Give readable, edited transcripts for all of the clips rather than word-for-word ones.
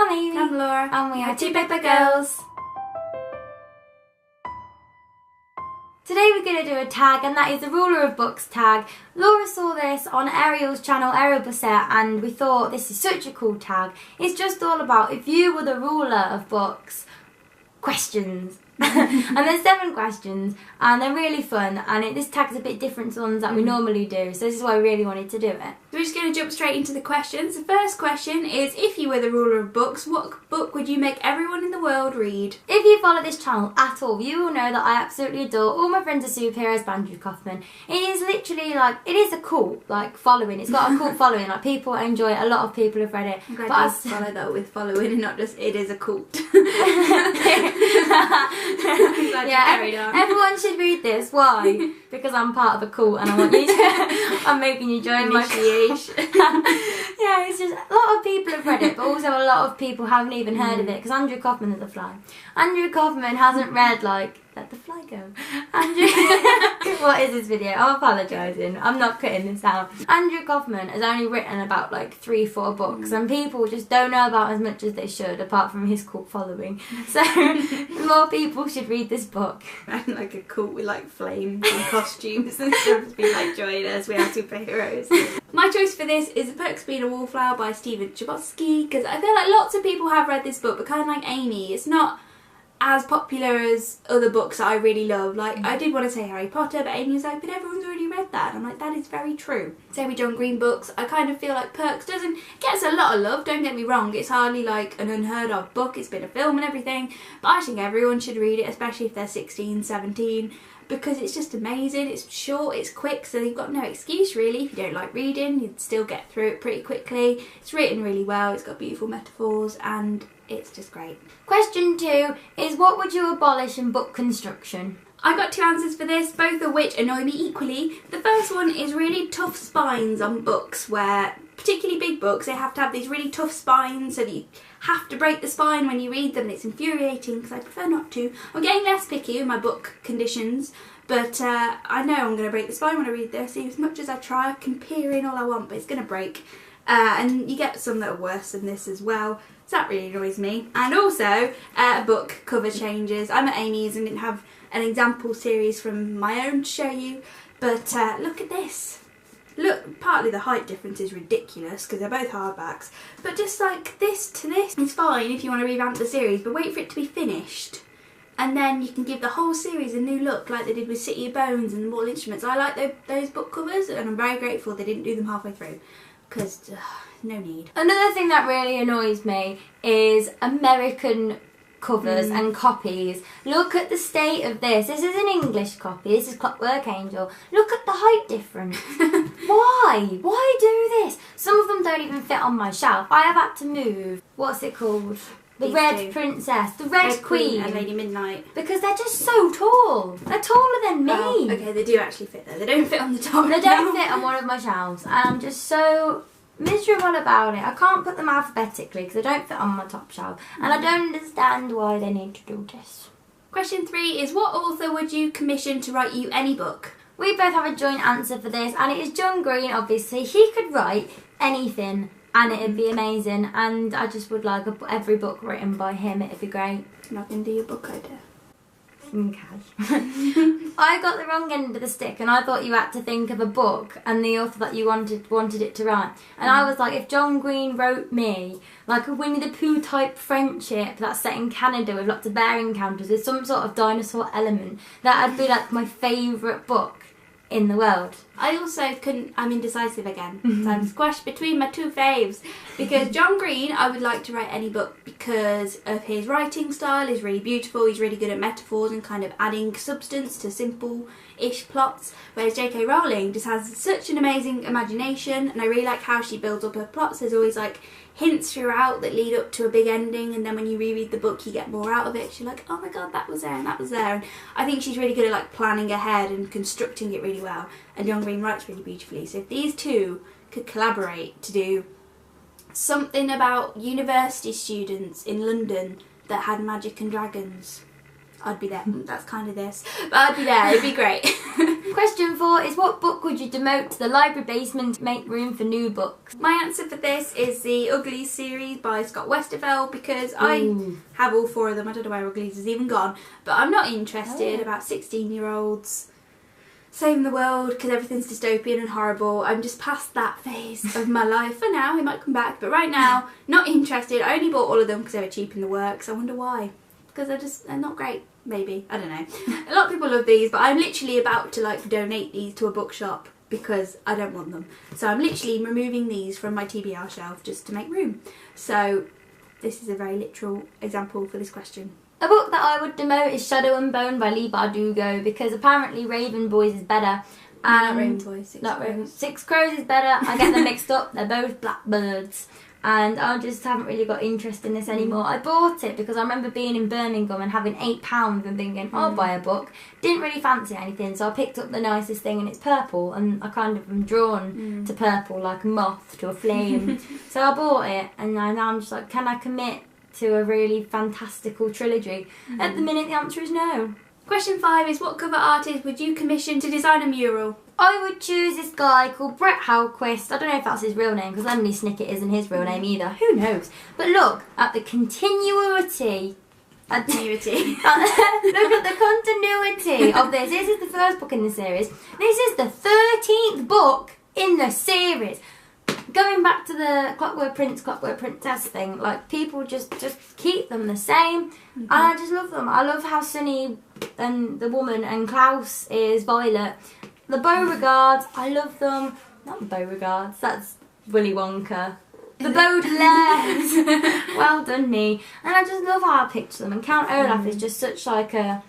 I'm Amy. I'm Laura. And we are Two Paper Girls. Today we're going to do a tag, and that is the Ruler of Books tag. Laura saw this on Ariel's channel, Ariel Bissett, and we thought this is such a cool tag. It's just all about if you were the ruler of books, questions. And there's 7 questions, and they're really fun, and this tag's a bit different to the ones that we normally do, so this is why I really wanted to do it. So we're just going to jump straight into the questions. The first question is, if you were the ruler of books, what book would you make everyone in the world read? If you follow this channel at all, you will know that I absolutely adore All My Friends Are Superheroes by Andrew Kaufman. It is literally like, it is a cult following. It's got a cult following, like people enjoy it, a lot of people have read it. I'm glad you follow that with following and not just it is a cult. I'm glad you carried on. Everyone should read this. Why? Because I'm part of a cult and I want you to, I'm making you join my initiation. Yeah, it's just a lot of people have read it, but also a lot of people haven't even heard of it, because Andrew Kaufman is a fly. Andrew Kaufman hasn't read Let the Fly Go. Andrew, what is this video? I'm apologising. I'm not cutting this out. Andrew Kaufman has only written about 3-4 books, and people just don't know about as much as they should, apart from his cult following. So more people should read this book. And a cult with flames and costumes and stuff to be join us. We are superheroes. My choice for this is The Perks of Being a Wallflower by Stephen Chbosky, because I feel like lots of people have read this book, but kind of like Amy, it's not as popular as other books that I really love. I did want to say Harry Potter, but Amy was like, but everyone's already read that. And I'm like, that is very true. Same with John Green books. I kind of feel like Perks gets a lot of love, don't get me wrong. It's hardly an unheard of book. It's been a film and everything. But I think everyone should read it, especially if they're 16, 17. Because it's just amazing. It's short, it's quick, so you've got no excuse really. If you don't like reading, you'd still get through it pretty quickly. It's written really well, it's got beautiful metaphors, and it's just great. Question 2 is, what would you abolish in book construction? I've got 2 answers for this, both of which annoy me equally. The first one is really tough spines on books, where, particularly big books, they have to have these really tough spines, so that you have to break the spine when you read them, and it's infuriating because I prefer not to. I'm getting less picky with my book conditions, but I know I'm going to break the spine when I read this. As much as I try, I can peer in all I want, but it's going to break. And you get some that are worse than this as well, so that really annoys me. And also, book cover changes. I'm at Amy's and didn't have an example series from my own to show you, but look at this. Look, partly the height difference is ridiculous because they're both hardbacks, but just this to this is fine if you want to revamp the series, but wait for it to be finished and then you can give the whole series a new look like they did with City of Bones and Mortal Instruments. I like those book covers, and I'm very grateful they didn't do them halfway through, because no need. Another thing that really annoys me is American covers and copies. Look at the state of this. This is an English copy. This is Clockwork Angel. Look at the height difference. Why? Why do this? Some of them don't even fit on my shelf. I have had to move. What's it called? The Red Princess, the Red Queen, and Lady Midnight. Because they're just so tall. They're taller than me. Well, okay, they do actually fit there. They don't fit on the top. They don't fit on one of my shelves, and I'm just so miserable about it. I can't put them alphabetically because they don't fit on my top shelf, and I don't understand why they need to do this. Question 3 is, what author would you commission to write you any book? We both have a joint answer for this, and it is John Green, obviously. He could write anything and it'd be amazing, and I just would like every book written by him. It'd be great. I'm not going to do your book idea. Okay. I got the wrong end of the stick, and I thought you had to think of a book and the author that you wanted it to write. And I was like, if John Green wrote me a Winnie the Pooh type friendship that's set in Canada with lots of bear encounters with some sort of dinosaur element, that'd be my favourite book in the world. I also I'm indecisive again. So I'm squashed between my 2 faves, because John Green, I would like to write any book because of his writing style is really beautiful. He's really good at metaphors and kind of adding substance to simple-ish plots, whereas J.K. Rowling just has such an amazing imagination, and I really like how she builds up her plots. There's always hints throughout that lead up to a big ending, and then when you reread the book you get more out of it. You're like, oh my god, that was there and that was there. And I think she's really good at planning ahead and constructing it really well, and John Green writes really beautifully. So if these 2 could collaborate to do something about university students in London that had magic and dragons, I'd be there. That's kind of this. But I'd be there. It'd be great. Question 4 is what book would you demote to the library basement to make room for new books? My answer for this is the Uglies series by Scott Westerfeld, because I have all 4 of them. I don't know where Uglies is even gone, but I'm not interested about 16-year-olds saving the world because everything's dystopian and horrible. I'm just past that phase of my life for now. It might come back, but right now, not interested. I only bought all of them because they were cheap in the works. I wonder why. Because they're not great. Maybe. I don't know. A lot of people love these, but I'm literally about to like donate these to a bookshop because I don't want them. So I'm literally removing these from my TBR shelf just to make room. So this is a very literal example for this question. A book that I would demote is Shadow and Bone by Leigh Bardugo because apparently Raven Boys is better. Not Raven Boys, Six Crows is better. I get them mixed up. They're both blackbirds. And I just haven't really got interest in this anymore. I bought it because I remember being in Birmingham and having £8 and thinking, I'll buy a book. Didn't really fancy anything, so I picked up the nicest thing and it's purple, and I kind of am drawn to purple like a moth to a flame. So I bought it, and now I'm just like, can I commit to a really fantastical trilogy? At the minute, the answer is no. Question 5 is what cover artist would you commission to design a mural? I would choose this guy called Brett Halquist. I don't know if that's his real name because Lemony Snicket isn't his real name either. Who knows? But look at the continuity. Look at the continuity of this. This is the first book in the series. This is the 13th book in the series. Going back to the Clockwork Prince, Clockwork Princess thing, like people just keep them the same. And I just love them. I love how Sunny and the woman and Klaus is Violet. The Beauregards, I love them. Not the Beauregards, that's Willy Wonka. The Baudelaires. Well done me. And I just love how I picture them. And Count Olaf is just such like a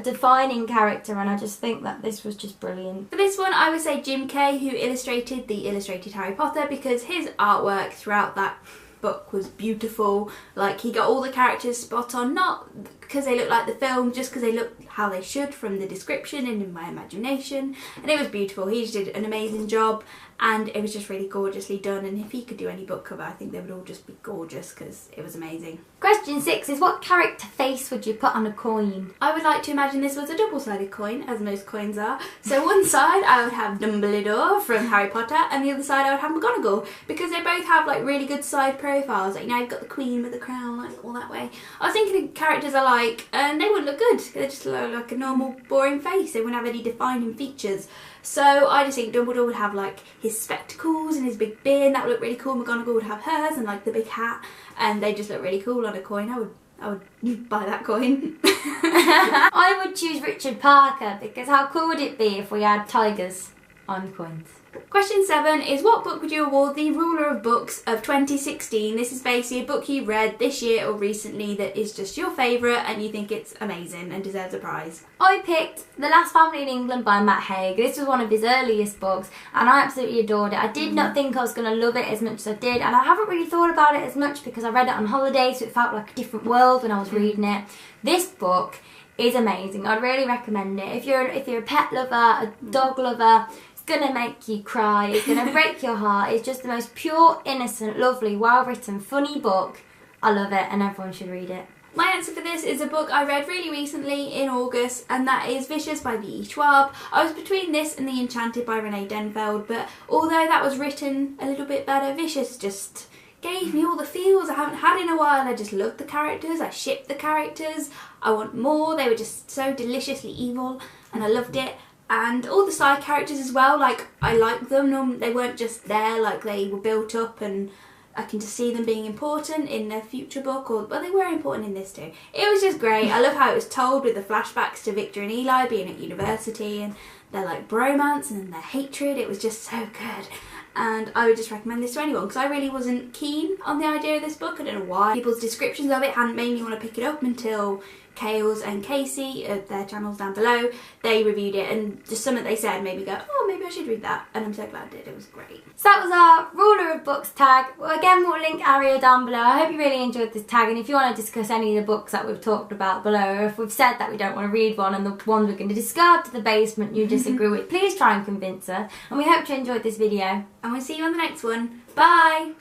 defining character, and I just think that this was just brilliant. For this one, I would say Jim Kay, who illustrated the illustrated Harry Potter, because his artwork throughout that book was beautiful. Like, he got all the characters spot on, not because they look like the film, just because they look how they should from the description and in my imagination, and it was beautiful. He just did an amazing job, and it was just really gorgeously done, and if he could do any book cover, I think they would all just be gorgeous because it was amazing. Question 6 is what character face would you put on a coin? I would like to imagine this was a double-sided coin, as most coins are. So one side I would have Dumbledore from Harry Potter, and the other side I would have McGonagall, because they both have like really good side profiles. Like, you know, you've got the Queen with the crown, like all that way. I was thinking of characters I like, and they wouldn't look good. They just look like a normal, boring face. They wouldn't have any defining features. So I just think Dumbledore would have like his spectacles and his big beard, that would look really cool. McGonagall would have hers and like the big hat, and they just look really cool on a coin. I would buy that coin. I would choose Richard Parker, because how cool would it be if we had tigers on coins? Question 7 is what book would you award the Ruler of Books of 2016? This is basically a book you read this year or recently that is just your favourite and you think it's amazing and deserves a prize. I picked The Last Family in England by Matt Haig. This was one of his earliest books and I absolutely adored it. I did not think I was going to love it as much as I did, and I haven't really thought about it as much because I read it on holiday, so it felt like a different world when I was reading it. This book is amazing. I'd really recommend it. If you're a pet lover, a dog lover, gonna make you cry, it's gonna break your heart. It's just the most pure, innocent, lovely, well-written, funny book. I love it and everyone should read it. My answer for this is a book I read really recently in August, and that is Vicious by V.E. Schwab. I was between this and The Enchanted by Renee Denfeld, but although that was written a little bit better, Vicious just gave me all the feels I haven't had in a while. I just loved the characters, I shipped the characters, I want more. They were just so deliciously evil and I loved it. And all the side characters as well, like, I liked them. They weren't just there, like, they were built up and I can just see them being important in their future book, but they were important in this too. It was just great. I love how it was told with the flashbacks to Victor and Eli being at university and their like bromance and their hatred. It was just so good. And I would just recommend this to anyone because I really wasn't keen on the idea of this book. I don't know why. People's descriptions of it hadn't made me want to pick it up until Kales and Casey, their channels down below, they reviewed it, and just something they said made me go, oh, maybe I should read that, and I'm so glad I did. It was great. So that was our Ruler of Books tag. Well, again, we'll link Ariel down below. I hope you really enjoyed this tag, and if you want to discuss any of the books that we've talked about below, or if we've said that we don't want to read one and the ones we're going to discard to the basement you disagree with, please try and convince us, and we hope you enjoyed this video. And we'll see you on the next one. Bye!